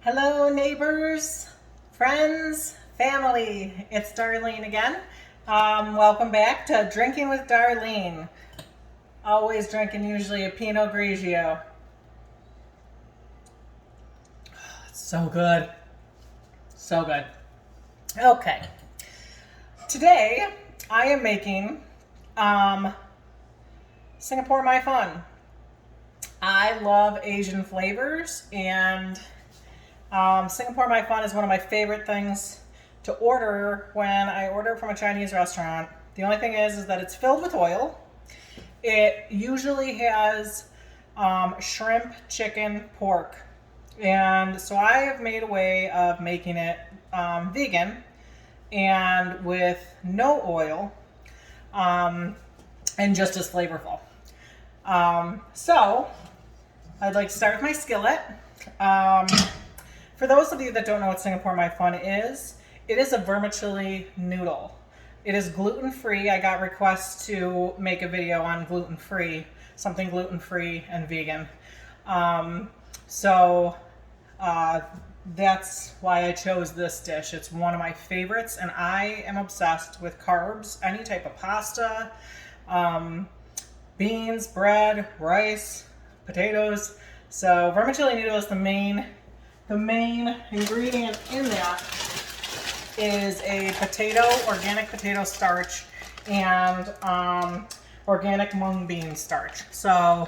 Hello neighbors, friends, family. It's Darlene again. Welcome back to Drinking with Darlene. Always drinking usually a Pinot Grigio. It's so good. So good. Okay. Today I am making Singapore Mei Fun. I love Asian flavors, and Singapore Mei Fun is one of my favorite things to order when I order from a Chinese restaurant. The only thing is that it's filled with oil. It usually has shrimp, chicken, pork. And so I have made a way of making it vegan and with no oil and just as flavorful. So I'd like to start with my skillet. For those of you that don't know what Singapore Mei Fun is, it is a vermicelli noodle. It is gluten-free. I got requests to make a video on gluten-free, something gluten-free and vegan. That's why I chose this dish. It's one of my favorites, and I am obsessed with carbs, any type of pasta, beans, bread, rice, potatoes. So vermicelli noodle is the main ingredient in that is a organic potato starch and organic mung bean starch. So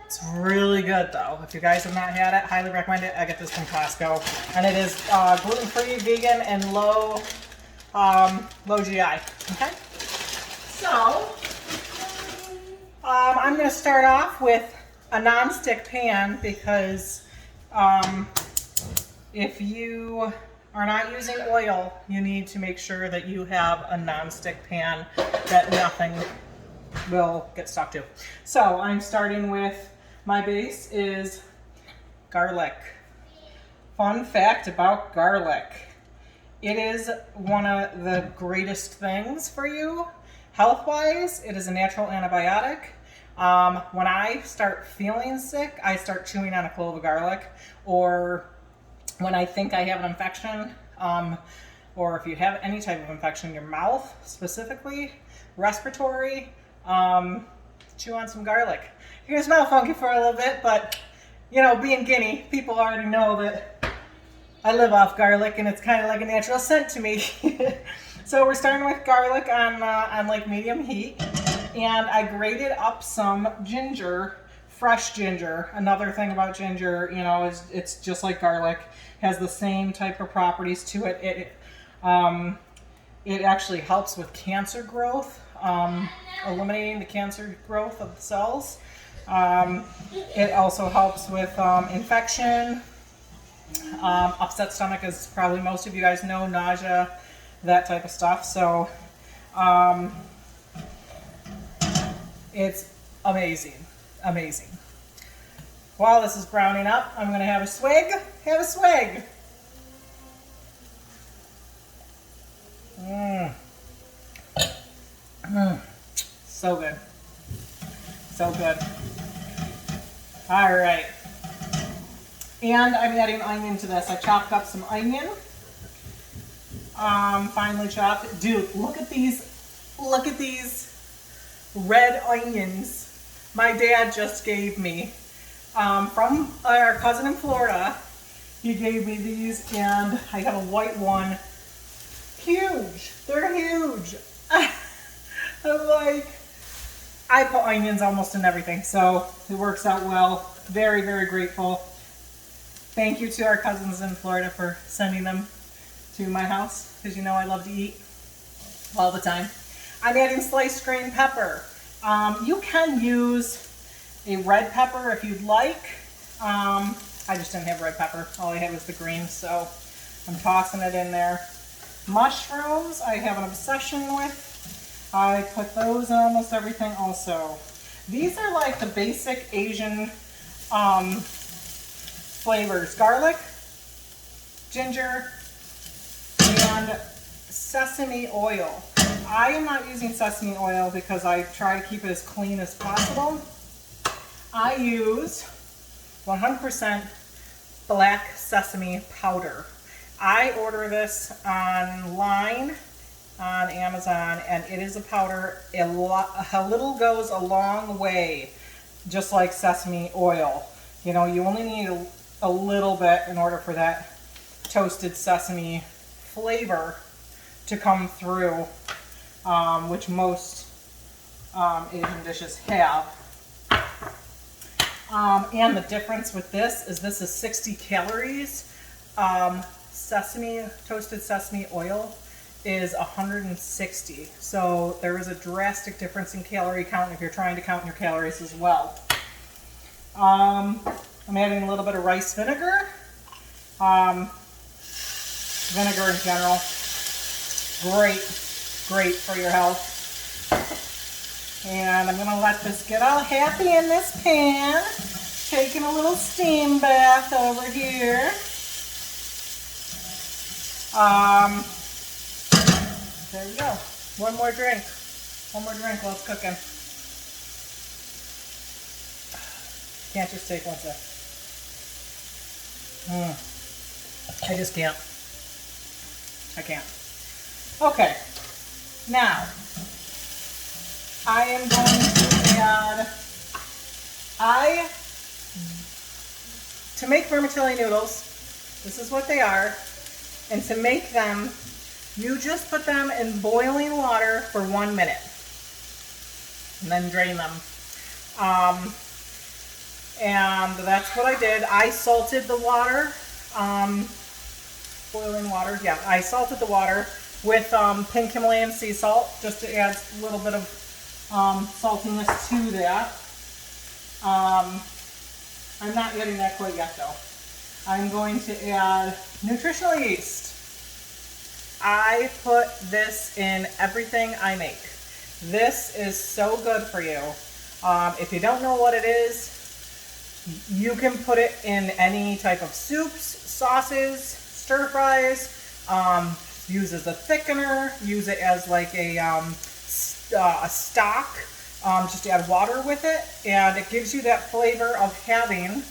it's really good though. If you guys have not had it, highly recommend it. I get this from Costco, and it is gluten-free, vegan, and low GI. Okay, so I'm going to start off with a non-stick pan because if you are not using oil, you need to make sure that you have a non-stick pan that nothing will get stuck to. So I'm starting with, my base is garlic. Fun fact about garlic. It is one of the greatest things for you health-wise. It is a natural antibiotic. When I start feeling sick, I start chewing on a clove of garlic, or when I think I have an infection, or if you have any type of infection in your mouth, specifically respiratory, chew on some garlic. You're gonna smell funky for a little bit, but you know, being Guinea, people already know that I live off garlic, and it's kind of like a natural scent to me. So we're starting with garlic on like medium heat, and I grated up some ginger, fresh ginger. Another thing about ginger, you know, is it's just like garlic, has the same type of properties to it. It actually helps with cancer growth, eliminating the cancer growth of the cells. It also helps with infection, upset stomach, as probably most of you guys know, nausea, that type of stuff. So it's amazing. While this is browning up, I'm going to have a swig. Have a swig. So good. So good. All right. And I'm adding onion to this. I chopped up some onion. Finely chopped. Dude, look at these. Look at these red onions my dad just gave me. From our cousin in Florida. He gave me these, and I have a white one. Huge. They're huge. I'm like, I put onions almost in everything, so it works out well. Very, very grateful. Thank you to our cousins in Florida for sending them to my house, because you know I love to eat all the time. I'm adding sliced green pepper. You can use a red pepper if you'd like. I just didn't have red pepper. All I had was the green, so I'm tossing it in there. Mushrooms, I have an obsession with. I put those in almost everything also. These are like the basic Asian flavors. Garlic, ginger, and sesame oil. I am not using sesame oil because I try to keep it as clean as possible. I use 100% black sesame powder. I order this online on Amazon, and it is a powder. A little goes a long way, just like sesame oil. You know, you only need a little bit in order for that toasted sesame flavor to come through, which most Asian dishes have. And the difference with this is 60 calories. Toasted sesame oil is 160. So there is a drastic difference in calorie count if you're trying to count your calories as well. I'm adding a little bit of rice vinegar. Vinegar in general, great for your health. And I'm gonna let this get all happy in this pan. Taking a little steam bath over here. There we go. One more drink while it's cooking. Can't just take one sip. I just can't. I can't. Okay. Now, I am going to add, to make vermicelli noodles, this is what they are, and to make them, you just put them in boiling water for 1 minute, and then drain them. And that's what I did. I salted the water, boiling water, yeah, I salted the water with pink Himalayan sea salt, just to add a little bit of saltiness to that. I'm not adding that quite yet though. I'm going to add nutritional yeast. I put this in everything I make. This is so good for you. If you don't know what it is, you can put it in any type of soups, sauces, stir fries, use as a thickener, use it as like a stock, just add water with it, and it gives you that flavor of having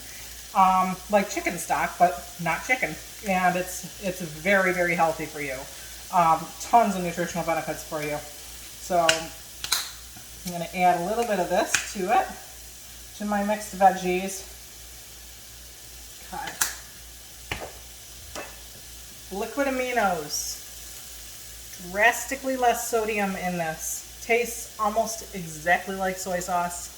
like chicken stock, but not chicken. And it's very, very healthy for you. Tons of nutritional benefits for you. So I'm going to add a little bit of this to it, to my mixed veggies. Okay. Liquid aminos. Drastically less sodium in this. Tastes almost exactly like soy sauce.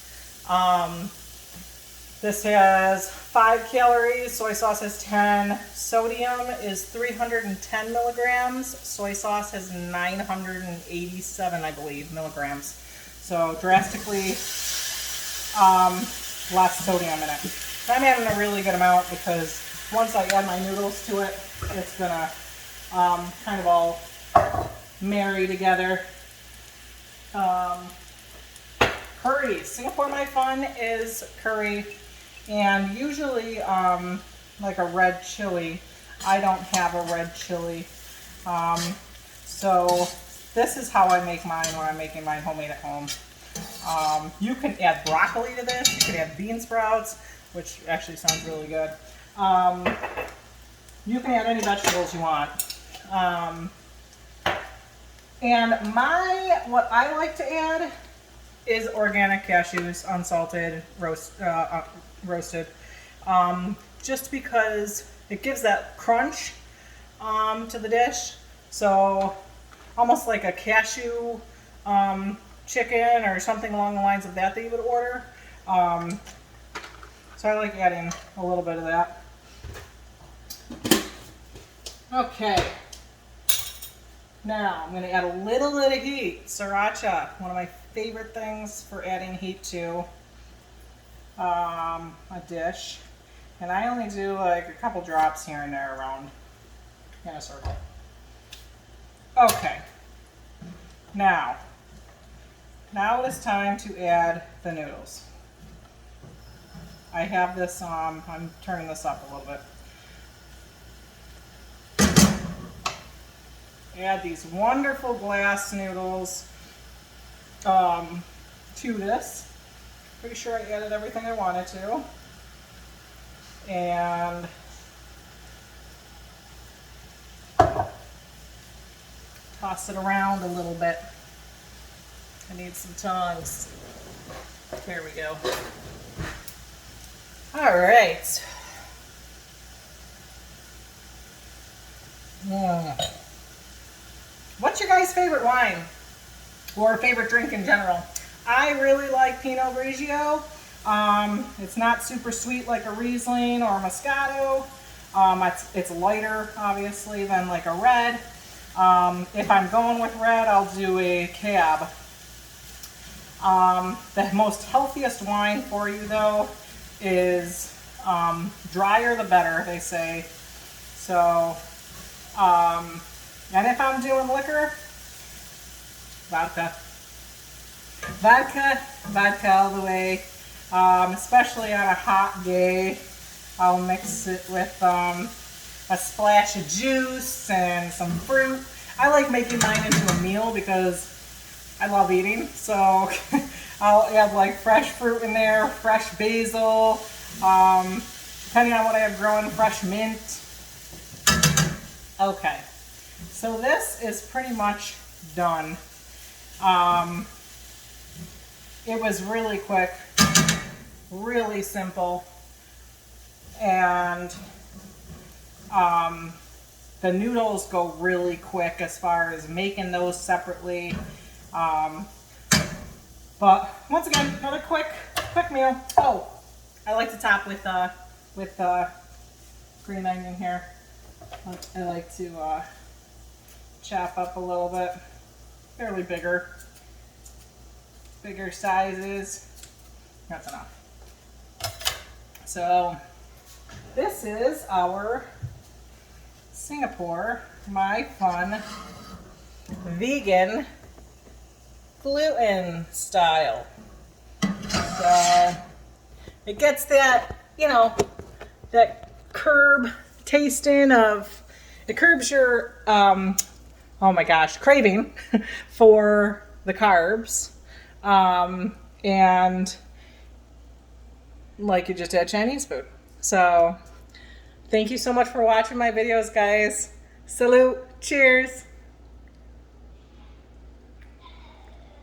This has 5 calories, soy sauce has 10. Sodium is 310 milligrams. Soy sauce has 987, I believe, milligrams. So drastically less sodium in it. I'm adding a really good amount because once I add my noodles to it, it's gonna kind of all marry together. Curry. Singapore Mei Fun is curry, and usually like a red chili. I don't have a red chili, so this is how I make mine when I'm making mine homemade at home. You can add broccoli to this. You can add bean sprouts, which actually sounds really good. You can add any vegetables you want. And what I like to add is organic cashews, unsalted, roasted, just because it gives that crunch to the dish. So almost like a cashew chicken or something along the lines of that you would order. So I like adding a little bit of that. Okay. Now I'm going to add a little bit of heat. Sriracha, one of my favorite things for adding heat to a dish. And I only do like a couple drops here and there around in a circle. Okay. Now it is time to add the noodles. I have this, I'm turning this up a little bit. Add these wonderful glass noodles to this. Pretty sure I added everything I wanted to. And toss it around a little bit. I need some tongs. There we go. All right. What's your guys' favorite wine or favorite drink in general? I really like Pinot Grigio. It's not super sweet like a Riesling or a Moscato. It's lighter, obviously, than like a red. If I'm going with red, I'll do a Cab. The most healthiest wine for you, though, is drier the better, they say. So, and if I'm doing liquor, vodka. Vodka all the way. Especially on a hot day, I'll mix it with a splash of juice and some fruit. I like making mine into a meal because I love eating, so I'll add like fresh fruit in there, fresh basil, depending on what I have growing, fresh mint. Okay, so this is pretty much done. It was really quick, really simple, and the noodles go really quick as far as making those separately. But once again, another quick meal. Oh, I like to top with green onion here. I like to chop up a little bit, fairly bigger sizes. That's enough. So this is our Singapore Mei Fun vegan gluten style. So it gets that, you know, that curb tasting of, it curbs your, oh my gosh, craving for the carbs. And like you just had Chinese food. So thank you so much for watching my videos, guys. Salute. Cheers.